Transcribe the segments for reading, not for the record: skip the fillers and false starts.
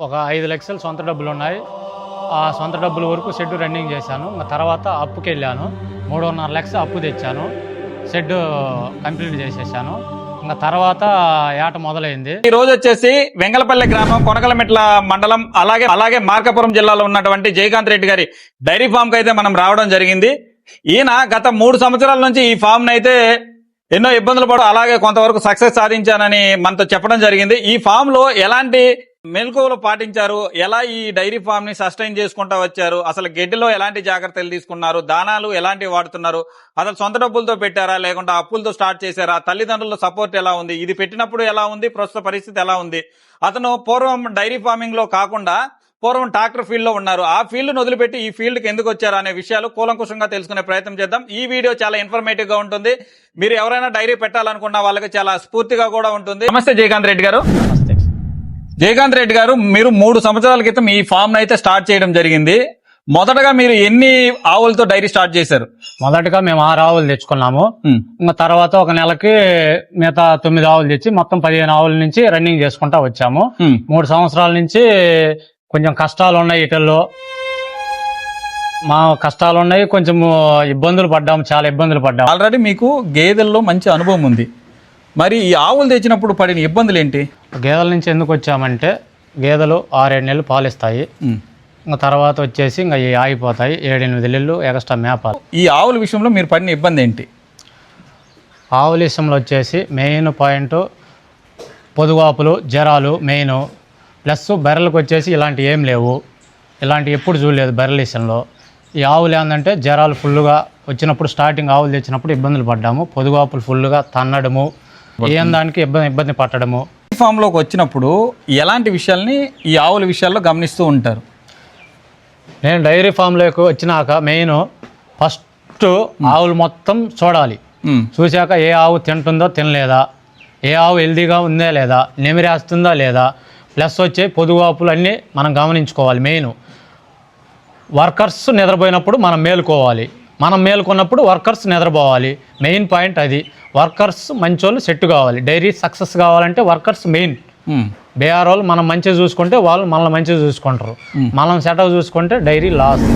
ఒక 5 లక్షలు సొంత డబ్బులు ఉన్నాయి. ఆ సొంత డబ్బుల వరకు షెడ్ రన్నింగ్ చేశాను. ఇంకా తర్వాత అప్పుకి వెళ్ళాను. 3.5 లక్షలు అప్పు తెచ్చాను. షెడ్ కంప్లీట్ చేసేసాను. ఇంకా తర్వాత ఏట మొదలైంది. ఈ రోజు వచ్చేసి వెంగళపల్లి గ్రామం, కొనకలమెట్ల మండలం, అలాగే మార్కాపురం జిల్లాలో ఉన్నటువంటి జయకాంత్ రెడ్డి గారి డైరీ ఫామ్ కి అయితే మనం రావడం జరిగింది. ఈయన గత 3 సంవత్సరాల నుంచి ఈ ఫామ్ అయితే ఎన్నో ఇబ్బందులు పడు అలాగే కొంతవరకు సక్సెస్ సాధించానని మనతో చెప్పడం జరిగింది. ఈ ఫామ్ లో ఎలాంటి మెలకువలు పాటించారు, ఎలా ఈ డైరీ ఫామ్ ని సస్టైన్ చేసుకుంటా వచ్చారు, అసలు గడ్డిలో ఎలాంటి జాగ్రత్తలు తీసుకున్నారు, దానాలు ఎలాంటివి వాడుతున్నారు, అసలు సొంత డబ్బులతో పెట్టారా లేకుంటే అప్పులతో స్టార్ట్ చేశారా, తల్లిదండ్రుల సపోర్ట్ ఎలా ఉంది, ఇది పెట్టినప్పుడు ఎలా ఉంది, ప్రస్తుత పరిస్థితి ఎలా ఉంది, అతను పూర్వం డైరీ ఫార్మింగ్ లో కాకుండా పూర్వం ట్రాక్టర్ ఫీల్డ్ లో ఉన్నారు, ఆ ఫీల్డ్ ను వదిలిపెట్టి ఈ ఫీల్డ్ కి ఎందుకు వచ్చారు అనే విషయాలు కూలంకుషంగా తెలుసుకునే ప్రయత్నం చేద్దాం. ఈ వీడియో చాలా ఇన్ఫర్మేటివ్ గా ఉంటుంది. మీరు ఎవరైనా డైరీ పెట్టాలనుకున్న వాళ్ళకి చాలా స్ఫూర్తిగా కూడా ఉంటుంది. నమస్తే జయకాంత్ రెడ్డి గారు. నమస్తే. జయకాంత్ రెడ్డి గారు, మీరు 3 సంవత్సరాల క్రితం ఈ ఫామ్ అయితే స్టార్ట్ చేయడం జరిగింది. మొదటగా మీరు ఎన్ని ఆవులతో డైరీ స్టార్ట్ చేశారు? మొదటగా మేము 6 ఆవులు తెచ్చుకున్నాము. ఇంకా తర్వాత ఒక నెలకి మిగతా 9 ఆవులు తెచ్చి మొత్తం 15 ఆవుల నుంచి రన్నింగ్ చేసుకుంటా వచ్చాము. 3 సంవత్సరాల నుంచి కొంచెం కష్టాలు ఉన్నాయి. ఇటల్లో మా కష్టాలు ఉన్నాయి, కొంచెం ఇబ్బందులు పడ్డాము, చాలా ఇబ్బందులు పడ్డాము. ఆల్రెడీ మీకు గేదెల్లో మంచి అనుభవం ఉంది, మరి ఈ ఆవులు తెచ్చినప్పుడు పడిన ఇబ్బందులు ఏంటి? గేదెల నుంచి ఎందుకు వచ్చామంటే గేదెలు 6-7 నెలలు పాలిస్తాయి. ఇంకా తర్వాత వచ్చేసి ఇంకా ఆగిపోతాయి. 7-8 నెలలు ఎక్స్ట్రా మేపాలి. ఈ ఆవుల విషయంలో మీరు పడిన ఇబ్బంది ఏంటి? ఆవుల విషయంలో వచ్చేసి మెయిన్ పాయింట్ పొదువాపులు, జ్వరాలు మెయిన్. ప్లస్ బర్రెలకు వచ్చేసి ఇలాంటివి ఏం లేవు, ఇలాంటివి ఎప్పుడు చూడలేదు బర్రెల విషయంలో. ఈ ఆవులు ఏంటంటే జ్వరాలు ఫుల్గా వచ్చినప్పుడు స్టార్టింగ్ ఆవులు తెచ్చినప్పుడు ఇబ్బందులు పడ్డాము. పొదుగాపులు ఫుల్గా తన్నడము, ఏం దానికి ఇబ్బంది పట్టడము. ఈ ఫామ్లోకి వచ్చినప్పుడు ఎలాంటి విషయాల్ని ఈ ఆవుల విషయాల్లో గమనిస్తూ ఉంటారు? నేను డైరీ ఫామ్లోకి వచ్చినాక మెయిన్ ఫస్ట్ ఆవులు మొత్తం చూడాలి. చూశాక ఏ ఆవు తింటుందో తినలేదా, ఏ ఆవు హెల్దీగా ఉందా లేదా, నెమిరేస్తుందా లేదా, ప్లస్ వచ్చే పొదువాపులు అన్నీ మనం గమనించుకోవాలి. మెయిన్ వర్కర్స్ నిద్రపోయినప్పుడు మనం మేలుకోవాలి, మనం మేలుకున్నప్పుడు వర్కర్స్ నిద్రపోవాలి. మెయిన్ పాయింట్ అది. వర్కర్స్ మంచోళ్ళు సెట్ కావాలి. డైరీ సక్సెస్ కావాలంటే వర్కర్స్ మెయిన్. బేఆర్ వాళ్ళు మనం మంచిగా చూసుకుంటే వాళ్ళు మనల్ని మంచిగా చూసుకుంటారు, మనం సెటప్ చూసుకుంటే డైరీ లాస్.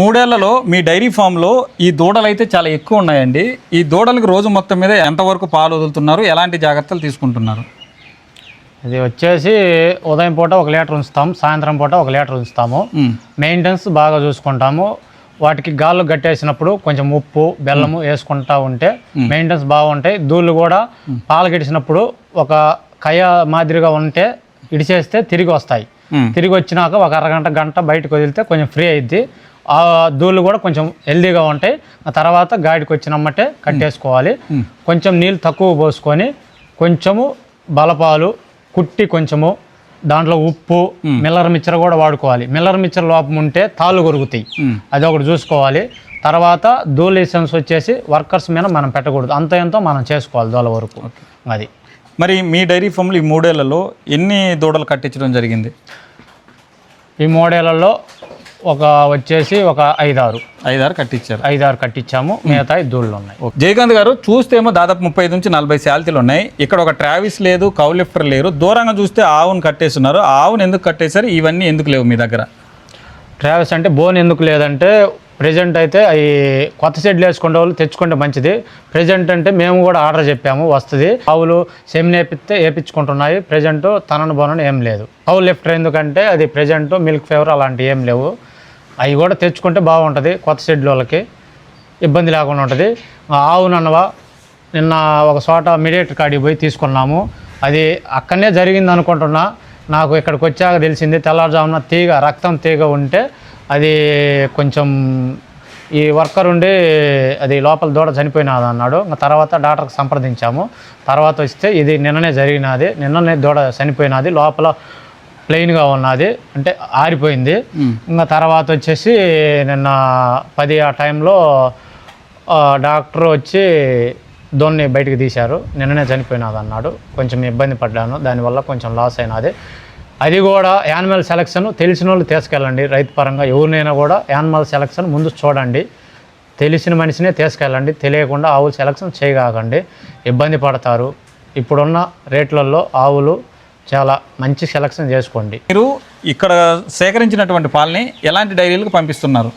3 ఏళ్లలో మీ డైరీ ఫామ్లో ఈ దూడలు అయితే చాలా ఎక్కువ ఉన్నాయండి. ఈ దూడలకు రోజు మొత్తం మీద ఎంతవరకు పాలు వదులుతున్నారు, ఎలాంటి జాగ్రత్తలు తీసుకుంటున్నారు? ఇది వచ్చేసి ఉదయం పూట 1 లీటర్ ఉంచుతాము, సాయంత్రం పూట 1 లీటర్ ఉంచుతాము. మెయింటెనెన్స్ బాగా చూసుకుంటాము. వాటికి గాళ్ళు గట్టేసినప్పుడు కొంచెం ఉప్పు, బెల్లము వేసుకుంటా ఉంటే మెయింటెనెన్స్ బాగుంటాయి. దూళ్ళు కూడా పాలు గడిచినప్పుడు ఒక కయ మాదిరిగా ఉంటే ఇడిచేస్తే తిరిగి వస్తాయి. తిరిగి వచ్చినాక ఒక అరగంట గంట బయటకు వదిలితే కొంచెం ఫ్రీ అయింది. ఆ దూళ్ళు కూడా కొంచెం హెల్దీగా ఉంటాయి. ఆ తర్వాత గాడికి వచ్చినమ్మటే కట్టేసుకోవాలి. కొంచెం నీళ్ళు తక్కువ పోసుకొని కొంచెము బలపాలు కుట్టి కొంచెము దాంట్లో ఉప్పు, మిల్లర్ మిక్చర్ కూడా వాడుకోవాలి. మిల్లర్ మిక్చర్ లోపం ఉంటే తాళ్ళు కొరుకుతాయి, అది ఒకటి చూసుకోవాలి. తర్వాత దూల లైసెన్స్ వచ్చేసి వర్కర్స్ మీద మనం పెట్టకూడదు, అంత ఎంతో మనం చేసుకోవాలి దూల వరకు. అది మరి మీ డైరీ ఫామ్లో ఈ 3 ఏళ్లలో ఎన్ని దూడలు కట్టించడం జరిగింది? ఈ 3 ఏళ్లలో వచ్చేసి ఒక 5-6 కట్టించారు. 5-6 కట్టించాము. మిగతా దూళ్ళు ఉన్నాయి. జయకాంత్ గారు, చూస్తేమో దాదాపు 35 నుంచి 40 శాల్తీలు ఉన్నాయి. ఇక్కడ ఒక ట్రావిస్ లేదు, కౌ లిఫ్టర్ లేరు. దూరంగా చూస్తే ఆవును కట్టేస్తున్నారు. ఆవును ఎందుకు కట్టేశారు? ఇవన్నీ ఎందుకు లేవు మీ దగ్గర? ట్రావెల్స్ అంటే బోన్ ఎందుకు లేదంటే ప్రజెంట్ అయితే అవి కొత్త షెడ్లు వేసుకునే వాళ్ళు తెచ్చుకుంటే మంచిది. ప్రజెంట్ అంటే మేము కూడా ఆర్డర్ చెప్పాము, వస్తుంది. ఆవులు సెమిన్ వేయించుకుంటున్నాయి. ప్రజెంట్ తనను బోనని ఏం లేదు. కౌ లిఫ్టర్ ఎందుకంటే అది ప్రజెంట్ మిల్క్ ఫేవర్ అలాంటివి ఏం లేవు. అవి కూడా తెచ్చుకుంటే బాగుంటుంది, కొత్త షెడ్ల వాళ్ళకి ఇబ్బంది లేకుండా ఉంటుంది. ఆవునన్నవా నిన్న ఒక చోట మీడియేటర్ కాడికి పోయి తీసుకున్నాము. అది అక్కడనే జరిగింది అనుకుంటున్నా. నాకు ఇక్కడికి వచ్చాక తెలిసింది, తెల్లారుజామున రక్తం తీగ ఉంటే అది కొంచెం ఈ వర్కర్ ఉండి అది లోపల దూడ చనిపోయినది అన్నాడు. ఇంకా తర్వాత డాక్టర్కి సంప్రదించాము. తర్వాత వస్తే ఇది నిన్ననే దూడ చనిపోయినది, లోపల ప్లెయిన్గా ఉన్నది, అంటే ఆరిపోయింది. ఇంకా తర్వాత వచ్చేసి నిన్న 10 ఆ టైంలో డాక్టర్ వచ్చి దోన్ని బయటికి తీశారు. నిన్ననే చనిపోయినది అన్నాడు. కొంచెం ఇబ్బంది పడ్డాను, దానివల్ల కొంచెం లాస్ అయినది. అది కూడా యానిమల్ సెలక్షన్ తెలిసిన వాళ్ళు తీసుకెళ్ళండి. రైతు పరంగా ఎవరినైనా కూడా యానిమల్ సెలక్షన్ ముందు చూడండి. తెలిసిన మనిషినే తీసుకెళ్ళండి, తెలియకుండా ఆవులు సెలక్షన్ చేయగాకండి, ఇబ్బంది పడతారు. ఇప్పుడున్న రేట్లలో ఆవులు చాలా మంచి సెలక్షన్ చేసుకోండి. మీరు ఇక్కడ సేకరించినటువంటి పాలని ఎలాంటి డైరీలకు పంపిస్తున్నారు?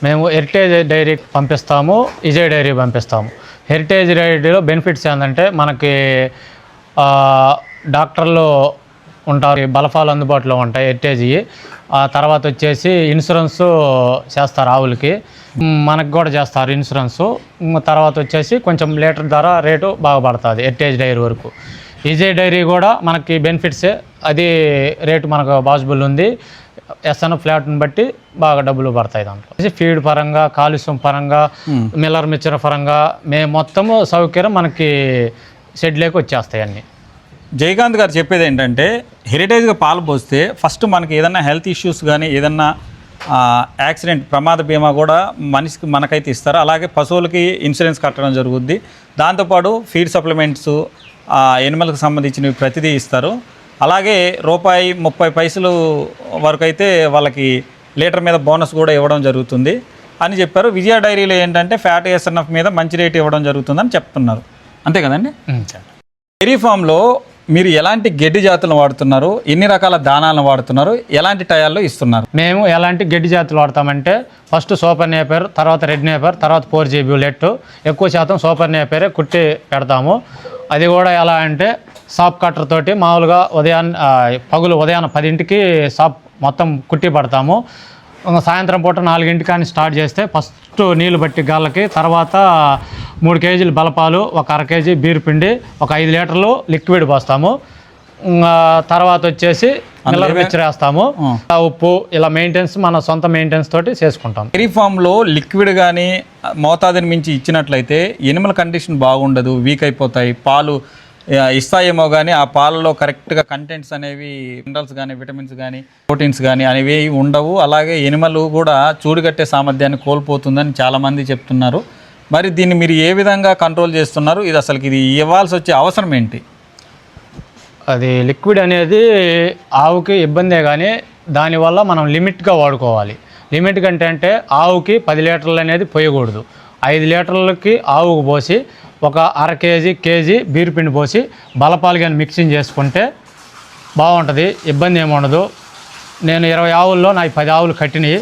మేము హెరిటేజ్ డైరీ పంపిస్తాము, విజయ్ డైరీ పంపిస్తాము. హెరిటేజ్ డైరీలో బెనిఫిట్స్ ఏంటంటే మనకి డాక్టర్లు ఉంటారు, బలపాలు అందుబాటులో ఉంటాయి హెరిటేజ్. ఆ తర్వాత వచ్చేసి ఇన్సూరెన్స్ చేస్తారు ఆవులకి, మనకు కూడా చేస్తారు ఇన్సూరెన్సు. తర్వాత వచ్చేసి కొంచెం లీటర్ ధర రేటు బాగా పడుతుంది హెరిటేజ్ డైరీ వరకు. విజయ్ డైరీ కూడా మనకి బెనిఫిట్సే, అది రేటు మనకు పాసిబుల్ ఉంది. ఎస్ఎన్ ఫ్లాట్ని బట్టి బాగా డబ్బులు పడతాయి దాంట్లో. ఫీడ్ పరంగా, కాలుష్యం పరంగా, మిల్లర్ మిక్చర్ పరంగా మేము మొత్తము సౌకర్యం మనకి షెడ్లోకి వచ్చేస్తాయి అన్నీ. జయకాంత్ గారు చెప్పేది ఏంటంటే హెరిటేజ్గా పాలు పోస్తే ఫస్ట్ మనకి ఏదన్నా హెల్త్ ఇష్యూస్ కానీ ఏదన్నా యాక్సిడెంట్ ప్రమాద బీమా కూడా మనిషికి మనకైతే ఇస్తారు. అలాగే పశువులకి ఇన్సూరెన్స్ కట్టడం జరుగుద్ది. దాంతోపాటు ఫీడ్ సప్లిమెంట్స్ ఎనిమల్కి సంబంధించినవి ప్రతిదీ ఇస్తారు. అలాగే ₹30 వరకు అయితే వాళ్ళకి లీటర్ మీద బోనస్ కూడా ఇవ్వడం జరుగుతుంది అని చెప్పారు. విజయ డైరీలో ఏంటంటే ఫ్యాట్ ఎస్ఎన్ఎఫ్ మీద మంచి రేటు ఇవ్వడం జరుగుతుందని చెప్తున్నారు. అంతే కదండి? డైరీ ఫామ్లో మీరు ఎలాంటి గడ్డి జాతులను వాడుతున్నారు, ఎన్ని రకాల దానాలను వాడుతున్నారు, ఎలాంటి టయాల్లో ఇస్తున్నారు? మేము ఎలాంటి గడ్డి జాతులు వాడతామంటే ఫస్ట్ సూపర్ నేపర్, తర్వాత రెడ్ నేపర్, తర్వాత 4G బ్యూలెట్. ఎక్కువ శాతం సూపర్ నేపరే కుట్టి పెడతాము. అది కూడా ఎలా అంటే సాప్ కట్టర్ తోటి మామూలుగా ఉదయాన్న 10ంటికి సాప్ మొత్తం కుట్టి పడతాము. సాయంత్రం పూట 4ంటికి కానీ స్టార్ట్ చేస్తే ఫస్ట్ నీళ్ళు బట్టి గాళ్ళకి, తర్వాత 3 కేజీలు బలపాలు, ఒక 1/2 కేజీ బీరు పిండి, ఒక 5 లీటర్లు లిక్విడ్ పోస్తాము. తర్వాత వచ్చేసి మిల్లర్ మిక్చర్ వేస్తాము, ఉప్పు. ఇలా మెయింటెనెన్స్ మన సొంత మెయింటెనెన్స్ తోటి చేసుకుంటాం. డైరీ ఫామ్లో లిక్విడ్ కానీ మోతాదుని మించి ఇచ్చినట్లయితే ఎనిమల్ కండిషన్ బాగుండదు, వీక్ అయిపోతాయి. పాలు ఇస్తాయేమో కానీ ఆ పాలలో కరెక్ట్గా కంటెంట్స్ అనేవి, మినరల్స్ కానీ, విటమిన్స్ కానీ, ప్రోటీన్స్ కానీ అనేవి ఉండవు. అలాగే ఎనిమల్ కూడా చూడుగట్టే సామర్థ్యాన్ని కోల్పోతుందని చాలామంది చెప్తున్నారు. మరి దీన్ని మీరు ఏ విధంగా కంట్రోల్ చేస్తున్నారు? ఇది ఇవ్వాల్సి వచ్చే అవసరం ఏంటి? అది లిక్విడ్ అనేది ఆవుకి ఇబ్బందే, కానీ దానివల్ల మనం లిమిట్గా వాడుకోవాలి. లిమిట్ కంటే అంటే ఆవుకి 10 లీటర్లు అనేది పోయకూడదు. 5 లీటర్లకి ఆవుకు పోసి ఒక 1/2 కేజీ బీరు పిండి పోసి బలపాలు కానీ మిక్సింగ్ చేసుకుంటే బాగుంటుంది, ఇబ్బంది ఏమి ఉండదు. నేను 20 ఆవుల్లో నాకు 10 ఆవులు కట్టినాయి.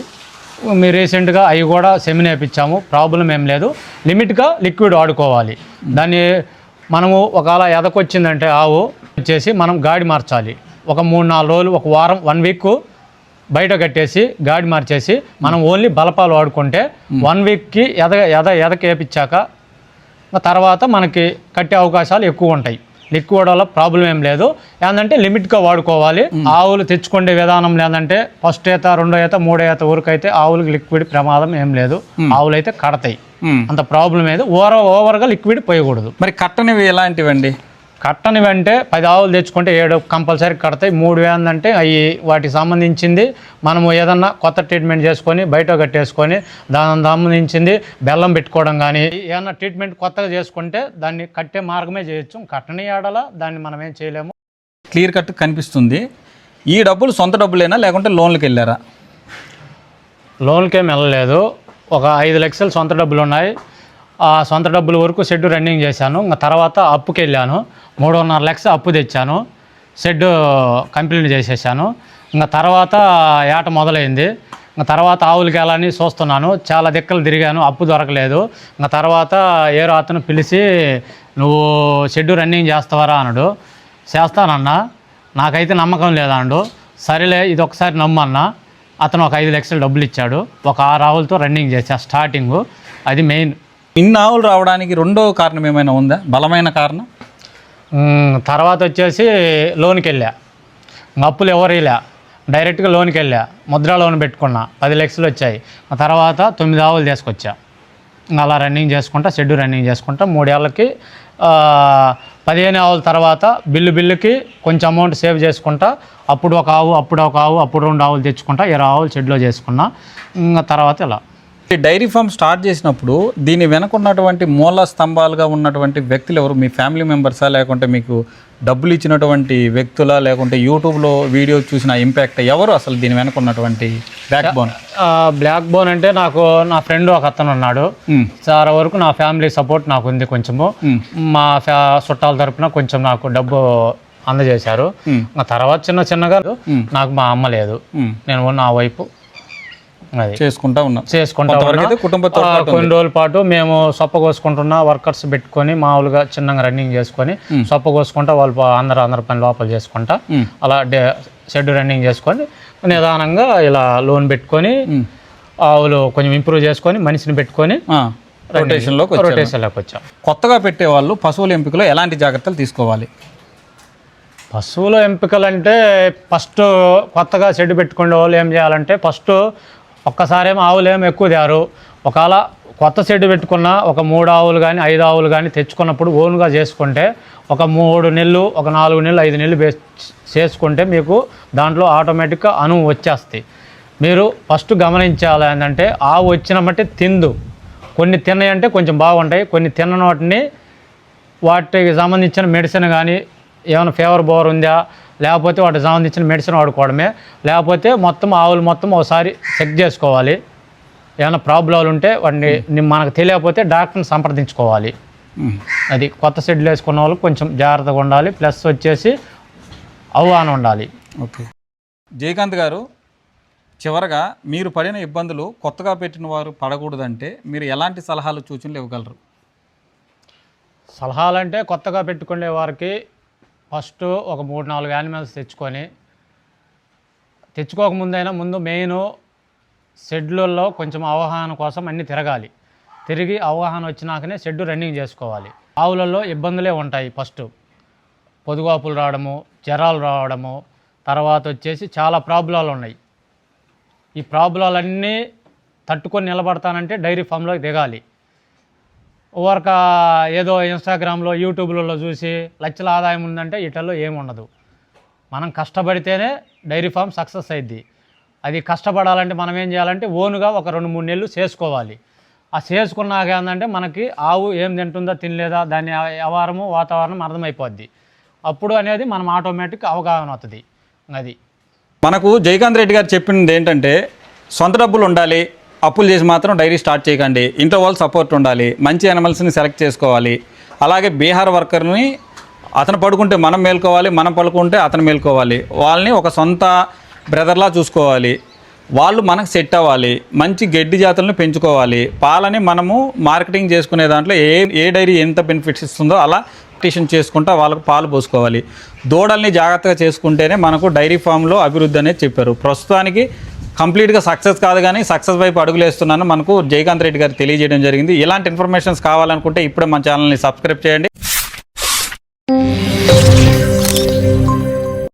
మీరు రీసెంట్గా అవి కూడా సెమిన్ వేయించాము, ప్రాబ్లం ఏం లేదు. లిమిట్గా లిక్విడ్ వాడుకోవాలి. దాన్ని మనము ఒకవేళ ఎదకొచ్చిందంటే ఆవు వచ్చేసి మనం గాడి మార్చాలి. ఒక 3-4 రోజులు, ఒక వారం, 1 వీక్ బయట కట్టేసి గాడి మార్చేసి మనం ఓన్లీ బలపాలు వాడుకుంటే 1 వీక్కి ఎదకి వేపించాక తర్వాత మనకి కట్టే అవకాశాలు ఎక్కువ ఉంటాయి. లిక్విడ్ వల్ల ప్రాబ్లం ఏం లేదు. ఏంటంటే లిమిట్గా వాడుకోవాలి. ఆవులు తెచ్చుకునే విధానం లేదంటే ఫస్ట్ ఈత, 2వ ఈత, 3వ ఈత వరకు అయితే ఆవులకు లిక్విడ్ ప్రమాదం ఏం లేదు. ఆవులు అయితే కడతాయి, అంత ప్రాబ్లం ఏది. ఓవర్గా లిక్విడ్ పోయకూడదు. మరి కట్టనివి ఎలాంటివండి? కట్టనివి అంటే 10 ఆవులు తెచ్చుకుంటే 7 కంపల్సరీ కడతాయి. 3 ఏంటంటే అవి వాటికి సంబంధించింది మనము ఏదన్నా కొత్త ట్రీట్మెంట్ చేసుకొని బయట కట్టేసుకొని దానికి సంబంధించింది బెల్లం పెట్టుకోవడం కానీ ఏమన్నా ట్రీట్మెంట్ కొత్తగా చేసుకుంటే దాన్ని కట్టే మార్గమే చేయొచ్చు. కట్టని ఆడలా దాన్ని మనం ఏం చేయలేము. క్లియర్ కట్ కనిపిస్తుంది. ఈ డబ్బులు సొంత డబ్బులేనా లేకుంటే లోన్లకు వెళ్ళారా? లోన్కేం వెళ్ళలేదు. ఒక 5 లక్షలు సొంత డబ్బులు ఉన్నాయి. ఆ సొంత డబ్బుల వరకు షెడ్ రన్నింగ్ చేశాను. ఇంకా తర్వాత అప్పుకి వెళ్ళాను, 3.5 లక్షలు అప్పు తెచ్చాను, షెడ్ కంప్లీట్ చేసేసాను. ఇంకా తర్వాత ఏట మొదలైంది. ఇంకా తర్వాత ఆవులకి వెళ్ళని చూస్తున్నాను, చాలా దిక్కలు తిరిగాను, అప్పు దొరకలేదు. ఇంకా తర్వాత ఏరో అతను పిలిచి నువ్వు షెడ్ రన్నింగ్ చేస్తావరా అన్నాడు. చేస్తానన్నా, నాకైతే నమ్మకం లేదన్నాడు. సరేలే ఇది ఒకసారి నమ్మన్నా. అతను ఒక 5 లక్షలు డబ్బులు ఇచ్చాడు. ఒక 6 ఆవులతో రన్నింగ్ చేశా స్టార్టింగు. అది మెయిన్. ఇన్ని ఆవులు రావడానికి రెండో కారణం ఏమైనా ఉందా, బలమైన కారణం? తర్వాత వచ్చేసి లోన్కి వెళ్ళా. అప్పులు ఎవరిలా డైరెక్ట్గా లోన్కి వెళ్ళా. ముద్రా లోన్ పెట్టుకున్నా, 10 లక్షలు వచ్చాయి. ఆ తర్వాత 9 ఆవులు తీసుకొచ్చా. అలా రన్నింగ్ చేసుకుంటా, షెడ్ రన్నింగ్ చేసుకుంటా 3 ఏళ్ళకి 15 ఆవుల తర్వాత బిల్లుకి కొంచెం అమౌంట్ సేవ్ చేసుకుంటా. అప్పుడు ఒక ఆవు, అప్పుడు 2 ఆవులు తెచ్చుకుంటా, 20 ఆవులు షెడ్లో చేసుకున్నా. ఇంకా తర్వాత ఇలా ఈ డైరీ ఫామ్ స్టార్ట్ చేసినప్పుడు దీని వెనక ఉన్నటువంటి మూల స్తంభాలుగా ఉన్నటువంటి వ్యక్తులు ఎవరు? మీ ఫ్యామిలీ మెంబర్సా, లేకుంటే మీకు డబ్బులు ఇచ్చినటువంటి వ్యక్తులా, లేకుంటే యూట్యూబ్లో వీడియో చూసిన ఇంపాక్ట్ ఎవరు అసలు దీని వెనక ఉన్నటువంటి బ్యాక్ బోన్? బ్లాక్ బోన్ అంటే నాకు నా ఫ్రెండ్ ఒక అతను ఉన్నాడు. చాలా వరకు నా ఫ్యామిలీ సపోర్ట్ నాకు ఉంది. కొంచెము మా చుట్టాల తరపున కొంచెం నాకు డబ్బు అందజేశారు. ఆ తర్వాత చిన్నగా నాకు మా అమ్మ లేదు, నేను నా వైపు అది చేసుకుంటా ఉన్నా. కుటుంబంతో కొన్ని రోజుల పాటు మేము సొప్ప కోసుకుంటున్నా, వర్కర్స్ పెట్టుకొని మామూలుగా చిన్నగా రన్నింగ్ చేసుకొని సొప్ప కోసుకుంటా వాళ్ళు అందరు పని లోపల చేసుకుంటా అలా షెడ్ రన్నింగ్ చేసుకొని నిదానంగా ఇలా లోన్ పెట్టుకొని ఆవులు కొంచెం ఇంప్రూవ్ చేసుకొని మనిషిని పెట్టుకొని రొటేషన్లోకి వచ్చాం. కొత్తగా పెట్టే వాళ్ళు పశువుల ఎంపికలో ఎలాంటి జాగ్రత్తలు తీసుకోవాలి? పశువుల ఎంపికలు అంటే ఫస్ట్ కొత్తగా షెడ్ పెట్టుకునే వాళ్ళు ఏం చేయాలంటే ఫస్ట్ ఒక్కసారేమో ఆవులు ఏమో ఎక్కువ తేరు. ఒకవేళ కొత్త షెడ్ పెట్టుకున్న ఒక 3 ఆవులు కానీ 5 ఆవులు కానీ తెచ్చుకున్నప్పుడు ఓన్గా చేసుకుంటే ఒక 3 నెలలు, ఒక 4 నెలలు, 5 నెలలు చేసుకుంటే మీకు దాంట్లో ఆటోమేటిక్గా అనువు వచ్చేస్తాయి. మీరు ఫస్ట్ గమనించాలి ఏంటంటే ఆవు వచ్చిన బట్టి తిందు. కొన్ని తిన్నాయంటే కొంచెం బాగుంటాయి, కొన్ని తిన్న వాటికి సంబంధించిన మెడిసిన్ కానీ ఏమైనా ఫీవర్ బోర్ ఉందా లేకపోతే వాటికి సంబంధించిన మెడిసిన్ వాడుకోవడమే. లేకపోతే మొత్తం ఆవులు మొత్తం ఒకసారి చెక్ చేసుకోవాలి. ఏమైనా ప్రాబ్లాలు ఉంటే వాటిని మనకు తెలియకపోతే డాక్టర్ని సంప్రదించుకోవాలి. అది కొత్త షెడ్లు వేసుకున్న వాళ్ళు కొంచెం జాగ్రత్తగా ఉండాలి, ప్లస్ వచ్చేసి అవగాహన ఉండాలి. ఓకే జయకాంత్ గారు, చివరగా మీరు పడిన ఇబ్బందులు కొత్తగా పెట్టిన వారు పడకూడదంటే మీరు ఎలాంటి సలహాలు సూచనలు ఇవ్వగలరు? సలహాలంటే కొత్తగా పెట్టుకునే వారికి ఫస్ట్ ఒక 3-4 యానిమల్స్ తెచ్చుకోకముందైనా ముందు మెయిన్ షెడ్లలో కొంచెం అవగాహన కోసం అన్నీ తిరిగి అవగాహన వచ్చినాకనే షెడ్ రన్నింగ్ చేసుకోవాలి. ఆవులలో ఇబ్బందులే ఉంటాయి. ఫస్ట్ పొదుగాపులు రావడము, జ్వరాలు రావడము, తర్వాత వచ్చేసి చాలా ప్రాబ్లాలు ఉన్నాయి. ఈ ప్రాబ్లాలన్నీ తట్టుకొని నిలబడతానంటే డైరీ ఫామ్లోకి దిగాలి. ఊరక ఏదో ఇన్స్టాగ్రామ్లో యూట్యూబ్లలో చూసి లక్షల ఆదాయం ఉందంటే వీటిల్లో ఏముండదు. మనం కష్టపడితేనే డైరీ ఫామ్ సక్సెస్ అయింది. అది కష్టపడాలంటే మనం ఏం చేయాలంటే ఓనుగా ఒక 2-3 నెలలు చేసుకోవాలి. ఆ చేసుకున్నాక ఏంటంటే మనకి ఆవు ఏం తింటుందో తినలేదా దాని వ్యవహారము వాతావరణం అర్థమైపోద్ది. అప్పుడు అనేది మనం ఆటోమేటిక్ అవగాహన అవుతుంది. అది మనకు జయకాంత్ రెడ్డి గారు చెప్పింది ఏంటంటే సొంత డబ్బులు ఉండాలి, అప్పులు చేసి మాత్రం డైరీ స్టార్ట్ చేయకండి, ఇంట్లో వాళ్ళు సపోర్ట్ ఉండాలి, మంచి యానిమల్స్ని సెలెక్ట్ చేసుకోవాలి. అలాగే బీహార్ వర్కర్ని అతను పడుకుంటే మనం మేల్కోవాలి, మనం పడుకుంటే అతను మేల్కోవాలి. వాళ్ళని ఒక సొంత బ్రదర్లా చూసుకోవాలి. వాళ్ళు మనకు సెట్ అవ్వాలి. మంచి గడ్డి జాతులను పెంచుకోవాలి. పాలని మనము మార్కెటింగ్ చేసుకునే దాంట్లో ఏ డైరీ ఎంత బెనిఫిట్స్ ఇస్తుందో అలా టిషన్ చేసుకుంటా వాళ్ళకు పాలు పోసుకోవాలి. దూడల్ని జాగ్రత్తగా చేసుకుంటేనే మనకు డైరీ ఫామ్లో అభివృద్ధి అనేది చెప్పారు. ప్రస్తుతానికి కంప్లీట్గా సక్సెస్ కాదు కానీ సక్సెస్ వైపు అడుగులేస్తున్నాను మనకు జయకాంత్ రెడ్డి గారు తెలియజేయడం జరిగింది. ఇలాంటి ఇన్ఫర్మేషన్స్ కావాలనుకుంటే ఇప్పుడే మన ఛానల్ని సబ్స్క్రైబ్ చేయండి.